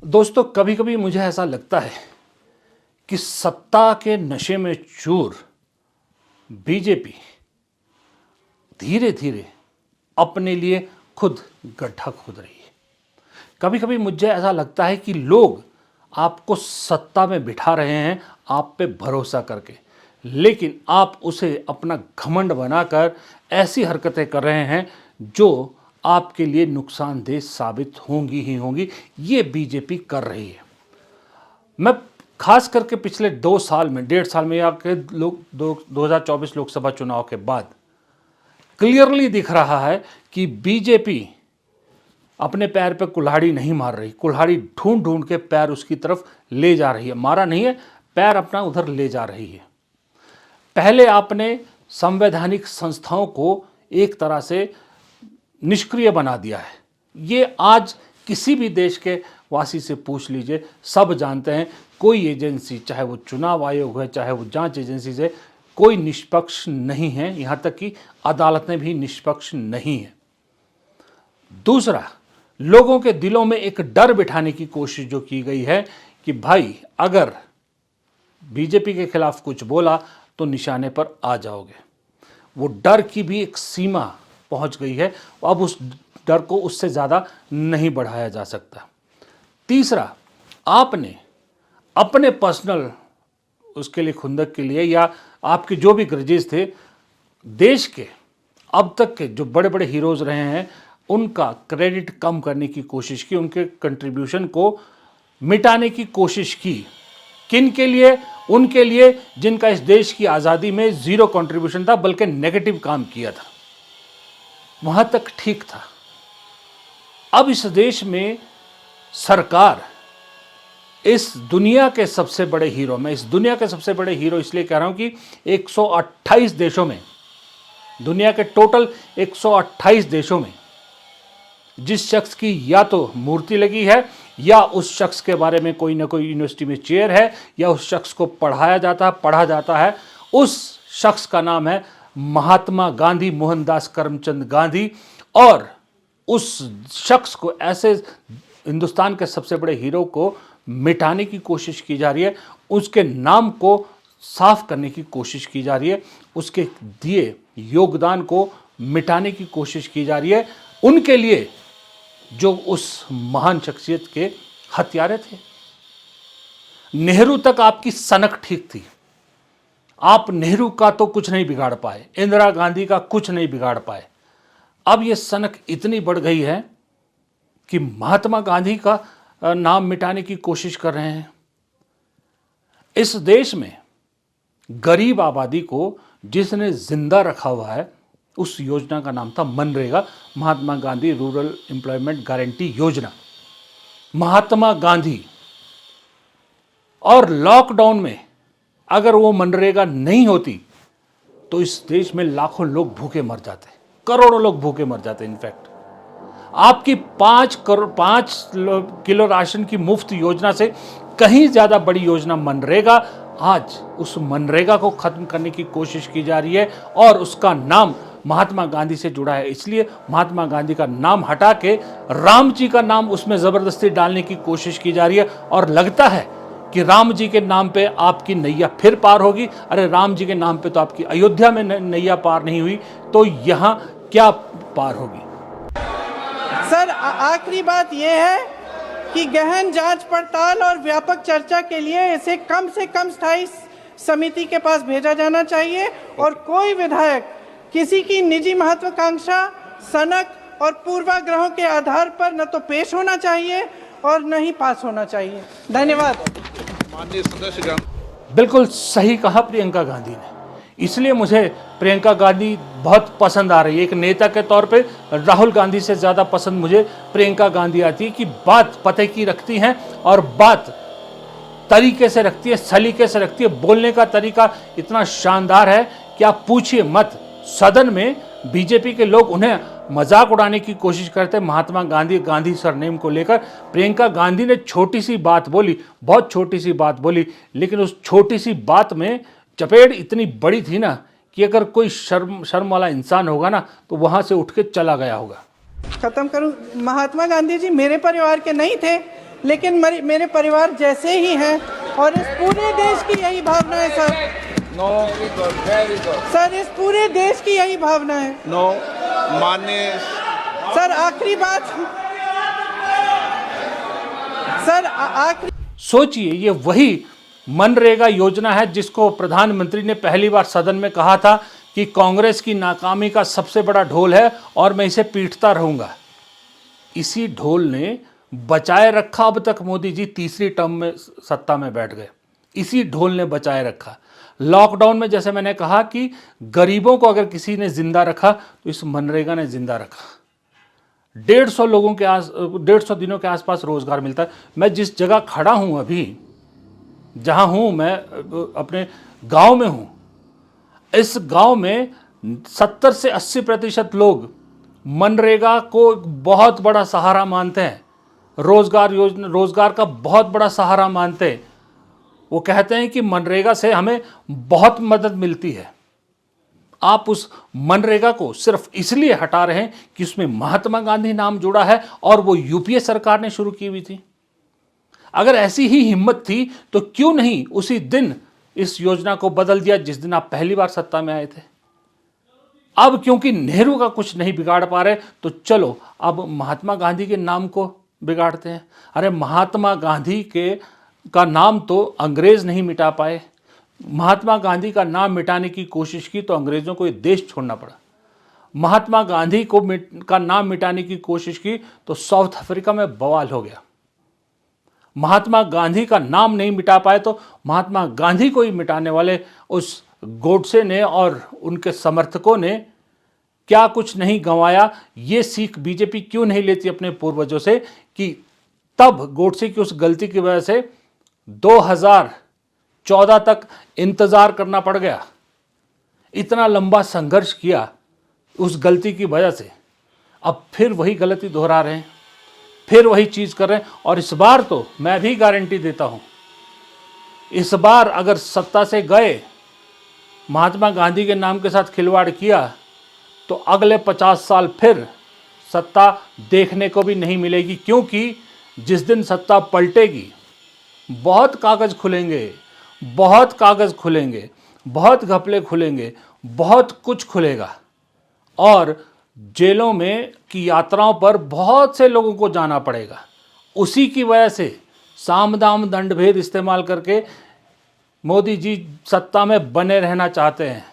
दोस्तों, कभी कभी मुझे ऐसा लगता है कि सत्ता के नशे में चूर बीजेपी धीरे धीरे अपने लिए खुद गड्ढा खोद रही है। कभी कभी मुझे ऐसा लगता है कि लोग आपको सत्ता में बिठा रहे हैं आप पे भरोसा करके, लेकिन आप उसे अपना घमंड बनाकर ऐसी हरकतें कर रहे हैं जो आपके लिए नुकसानदेह साबित होंगी ही होंगी। ये बीजेपी कर रही है। मैं खास करके पिछले 2 साल में, 1.5 साल में या के 2024 लोकसभा चुनाव के बाद क्लियरली दिख रहा है कि बीजेपी अपने पैर पे कुल्हाड़ी नहीं मार रही, कुल्हाड़ी ढूंढ ढूंढ के पैर उसकी तरफ ले जा रही है। मारा नहीं है, पैर अपना उधर ले जा रही है। पहले आपने संवैधानिक संस्थाओं को एक तरह से निष्क्रिय बना दिया है। ये आज किसी भी देश के वासी से पूछ लीजिए, सब जानते हैं कोई एजेंसी, चाहे वो चुनाव आयोग है, चाहे वो जांच एजेंसी है, कोई निष्पक्ष नहीं है। यहाँ तक कि अदालतें भी निष्पक्ष नहीं है। दूसरा, लोगों के दिलों में एक डर बिठाने की कोशिश जो की गई है कि भाई अगर बीजेपी के खिलाफ कुछ बोला तो निशाने पर आ जाओगे। वो डर की भी एक सीमा पहुंच गई है। अब उस डर को उससे ज़्यादा नहीं बढ़ाया जा सकता। तीसरा, आपने अपने पर्सनल उसके लिए, खुंदक के लिए, या आपके जो भी ग्रजेस थे, देश के अब तक के जो बड़े बड़े हीरोज़ रहे हैं उनका क्रेडिट कम करने की कोशिश की, उनके कंट्रीब्यूशन को मिटाने की कोशिश की। किन के लिए? उनके लिए जिनका इस देश की आज़ादी में ज़ीरो कंट्रीब्यूशन था, बल्कि नेगेटिव काम किया था। वहाँ तक ठीक था। अब इस देश में सरकार इस दुनिया के सबसे बड़े हीरो, मैं इस दुनिया के सबसे बड़े हीरो इसलिए कह रहा हूँ कि 128 देशों में, दुनिया के टोटल 128 देशों में जिस शख्स की या तो मूर्ति लगी है, या उस शख्स के बारे में कोई ना कोई यूनिवर्सिटी में चेयर है, या उस शख्स को पढ़ा जाता है, उस शख्स का नाम है महात्मा गांधी, मोहनदास करमचंद गांधी। और उस शख्स को, ऐसे हिंदुस्तान के सबसे बड़े हीरो को मिटाने की कोशिश की जा रही है, उसके नाम को साफ करने की कोशिश की जा रही है, उसके दिए योगदान को मिटाने की कोशिश की जा रही है, उनके लिए जो उस महान शख्सियत के हत्यारे थे। नेहरू तक आपकी सनक ठीक थी। आप नेहरू का तो कुछ नहीं बिगाड़ पाए, इंदिरा गांधी का कुछ नहीं बिगाड़ पाए। अब ये सनक इतनी बढ़ गई है कि महात्मा गांधी का नाम मिटाने की कोशिश कर रहे हैं। इस देश में गरीब आबादी को जिसने जिंदा रखा हुआ है, उस योजना का नाम था MNREGA, Mahatma Gandhi rural employment guarantee योजना। महात्मा गांधी, और लॉकडाउन में अगर वो मनरेगा नहीं होती तो इस देश में लाखों लोग भूखे मर जाते, करोड़ों लोग भूखे मर जाते। इनफैक्ट आपकी 5 किलो राशन की मुफ्त योजना से कहीं ज्यादा बड़ी योजना मनरेगा, आज उस मनरेगा को खत्म करने की कोशिश की जा रही है और उसका नाम महात्मा गांधी से जुड़ा है। इसलिए महात्मा गांधी का नाम हटा के राम जी का नाम उसमें जबरदस्ती डालने की कोशिश की जा रही है, और लगता है कि राम जी के नाम पे आपकी नैया फिर पार होगी। अरे राम जी के नाम पे तो आपकी अयोध्या में नैया पार नहीं हुई, तो यहां क्या पार होगी? सर, आखिरी बात यह है कि गहन जांच पड़ताल और व्यापक चर्चा के लिए इसे कम से कम स्थायी समिति के पास भेजा जाना चाहिए, और कोई विधायक किसी की निजी महत्वाकांक्षा, सनक और पूर्वाग्रहों के आधार पर न तो पेश होना चाहिए और न ही पास होना चाहिए। धन्यवाद। माननीय सदस्य, बिल्कुल सही कहा प्रियंका गांधी ने। इसलिए मुझे प्रियंका गांधी बहुत पसंद आ रही है। एक नेता के तौर पे राहुल गांधी से ज़्यादा पसंद मुझे प्रियंका गांधी आती है कि बात पते की रखती हैं और बात तरीके से रखती है, सलीके से रखती है। बोलने का तरीका इतना शानदार है कि आप पूछिए मत। सदन में बीजेपी के लोग उन्हें मजाक उड़ाने की कोशिश करते हैं महात्मा गांधी सरनेम को लेकर। प्रियंका गांधी ने छोटी सी बात बोली, बहुत छोटी सी बात बोली, लेकिन उस छोटी सी बात में चपेट इतनी बड़ी थी ना कि अगर कोई शर्म वाला इंसान होगा ना तो वहां से उठ के चला गया होगा। खत्म करूं। महात्मा गांधी जी मेरे परिवार के नहीं थे, लेकिन मेरे परिवार जैसे ही हैं और इस पूरे देश की यही भावना है sir. Know very good sir इस पूरे देश की यही भावना है। नो माननीय सर आखिरी बात सर आखिरी सोचिए, ये वही मनरेगा योजना है जिसको प्रधानमंत्री ने पहली बार सदन में कहा था कि कांग्रेस की नाकामी का सबसे बड़ा ढोल है और मैं इसे पीटता रहूंगा। इसी ढोल ने बचाए रखा। अब तक मोदी जी तीसरी टर्म में सत्ता में बैठ गए, इसी ढोल ने बचाए रखा। लॉकडाउन में जैसे मैंने कहा कि गरीबों को अगर किसी ने जिंदा रखा तो इस मनरेगा ने जिंदा रखा। 150 दिनों के आसपास रोजगार मिलता है। मैं जिस जगह खड़ा हूं अभी, जहां हूं मैं अपने गांव में हूं, इस गांव में 70 से 80% लोग मनरेगा को एक बहुत बड़ा सहारा मानते हैं, रोजगार का बहुत बड़ा सहारा मानते हैं। वो कहते हैं कि मनरेगा से हमें बहुत मदद मिलती है। आप उस मनरेगा को सिर्फ इसलिए हटा रहे हैं कि उसमें महात्मा गांधी नाम जुड़ा है और वो यूपीए सरकार ने शुरू की हुई थी। अगर ऐसी ही हिम्मत थी तो क्यों नहीं उसी दिन इस योजना को बदल दिया जिस दिन आप पहली बार सत्ता में आए थे। अब क्योंकि नेहरू का कुछ नहीं बिगाड़ पा रहे तो चलो अब महात्मा गांधी के नाम को बिगाड़ते हैं। अरे महात्मा गांधी का नाम तो अंग्रेज नहीं मिटा पाए। महात्मा गांधी का नाम मिटाने की कोशिश की तो अंग्रेजों को ये देश छोड़ना पड़ा। महात्मा गांधी का नाम मिटाने की कोशिश की तो साउथ अफ्रीका में बवाल हो गया। महात्मा गांधी का नाम नहीं मिटा पाए तो महात्मा गांधी को ही मिटाने वाले उस गोडसे ने और उनके समर्थकों ने क्या कुछ नहीं गंवाया। ये सीख बीजेपी क्यों नहीं लेती अपने पूर्वजों से कि तब गोडसे की उस गलती की वजह से 2014 तक इंतजार करना पड़ गया। इतना लंबा संघर्ष किया उस गलती की वजह से। अब फिर वही गलती दोहरा रहे हैं, फिर वही चीज कर रहे हैं। और इस बार तो मैं भी गारंटी देता हूं, इस बार अगर सत्ता से गए, महात्मा गांधी के नाम के साथ खिलवाड़ किया तो अगले 50 साल फिर सत्ता देखने को भी नहीं मिलेगी। क्योंकि जिस दिन सत्ता पलटेगी बहुत कागज खुलेंगे, बहुत कागज खुलेंगे, बहुत घपले खुलेंगे, बहुत कुछ खुलेगा और जेलों में की यात्राओं पर बहुत से लोगों को जाना पड़ेगा। उसी की वजह से साम दाम दंड भेद इस्तेमाल करके मोदी जी सत्ता में बने रहना चाहते हैं,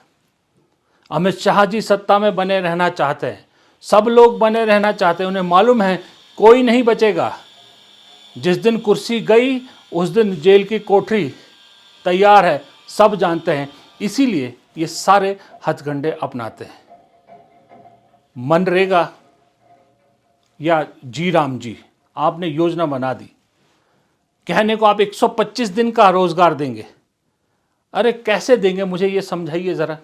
अमित शाह जी सत्ता में बने रहना चाहते हैं, सब लोग बने रहना चाहते हैं। उन्हें मालूम है कोई नहीं बचेगा। जिस दिन कुर्सी गई उस दिन जेल की कोठरी तैयार है, सब जानते हैं। इसीलिए ये सारे हथकंडे अपनाते हैं। मनरेगा या जी राम जी, आपने योजना बना दी, कहने को आप 125 दिन का रोजगार देंगे। अरे कैसे देंगे, मुझे ये समझाइए ज़रा।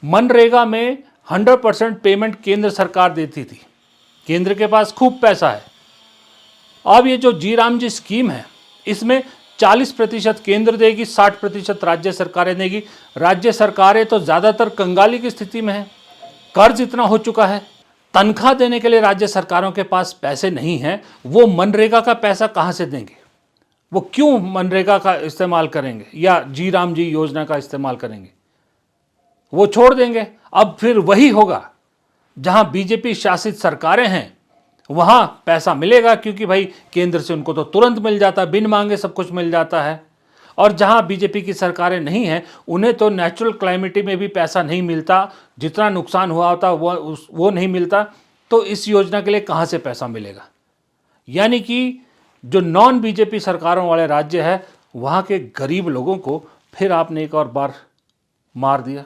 मनरेगा में 100% पेमेंट केंद्र सरकार देती थी, केंद्र के पास खूब पैसा है। अब ये जो जी राम जी स्कीम है इसमें 40% केंद्र देगी, 60% राज्य सरकारें देगी। राज्य सरकारें तो ज़्यादातर कंगाली की स्थिति में है, कर्ज इतना हो चुका है, तनख्वाह देने के लिए राज्य सरकारों के पास पैसे नहीं हैं। वो मनरेगा का पैसा कहाँ से देंगे? वो क्यों मनरेगा का इस्तेमाल करेंगे या जी राम जी योजना का इस्तेमाल करेंगे? वो छोड़ देंगे। अब फिर वही होगा, जहां बीजेपी शासित सरकारें हैं वहां पैसा मिलेगा, क्योंकि भाई केंद्र से उनको तो तुरंत मिल जाता है, बिन मांगे सब कुछ मिल जाता है। और जहां बीजेपी की सरकारें नहीं हैं उन्हें तो नेचुरल क्लाइमिटी में भी पैसा नहीं मिलता, जितना नुकसान हुआ होता वो नहीं मिलता। तो इस योजना के लिए कहां से पैसा मिलेगा? यानी कि जो नॉन बीजेपी सरकारों वाले राज्य है वहां के गरीब लोगों को फिर आपने एक और बार मार दिया।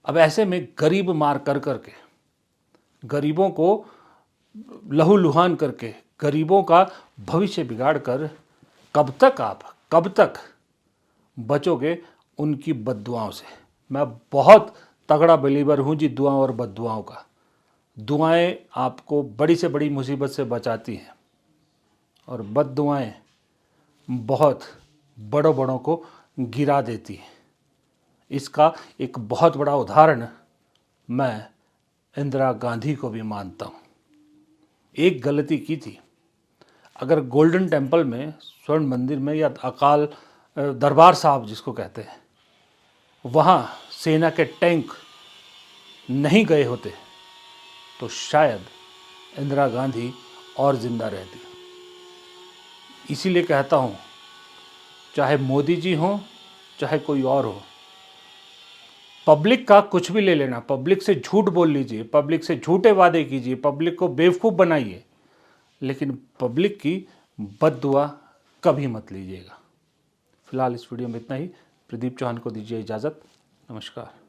अब ऐसे में गरीब मार कर करके, गरीबों को लहूलुहान करके, गरीबों का भविष्य बिगाड़ कर कब तक बचोगे उनकी बद्दुआओं से? मैं बहुत तगड़ा बिलीवर हूं जी दुआओं और बद्दुआओं का। दुआएं आपको बड़ी से बड़ी मुसीबत से बचाती हैं और बद्दुआएं बहुत बड़ों को गिरा देती हैं। इसका एक बहुत बड़ा उदाहरण मैं इंदिरा गांधी को भी मानता हूँ। एक गलती की थी, अगर गोल्डन टेम्पल में, स्वर्ण मंदिर में, या अकाल दरबार साहब जिसको कहते हैं, वहाँ सेना के टैंक नहीं गए होते तो शायद इंदिरा गांधी और ज़िंदा रहती। इसीलिए कहता हूँ, चाहे मोदी जी हों चाहे कोई और हो, पब्लिक का कुछ भी ले लेना, पब्लिक से झूठ बोल लीजिए, पब्लिक से झूठे वादे कीजिए, पब्लिक को बेवकूफ़ बनाइए, लेकिन पब्लिक की बद्दुआ कभी मत लीजिएगा। फिलहाल इस वीडियो में इतना ही। प्रदीप चौहान को दीजिए इजाज़त। नमस्कार।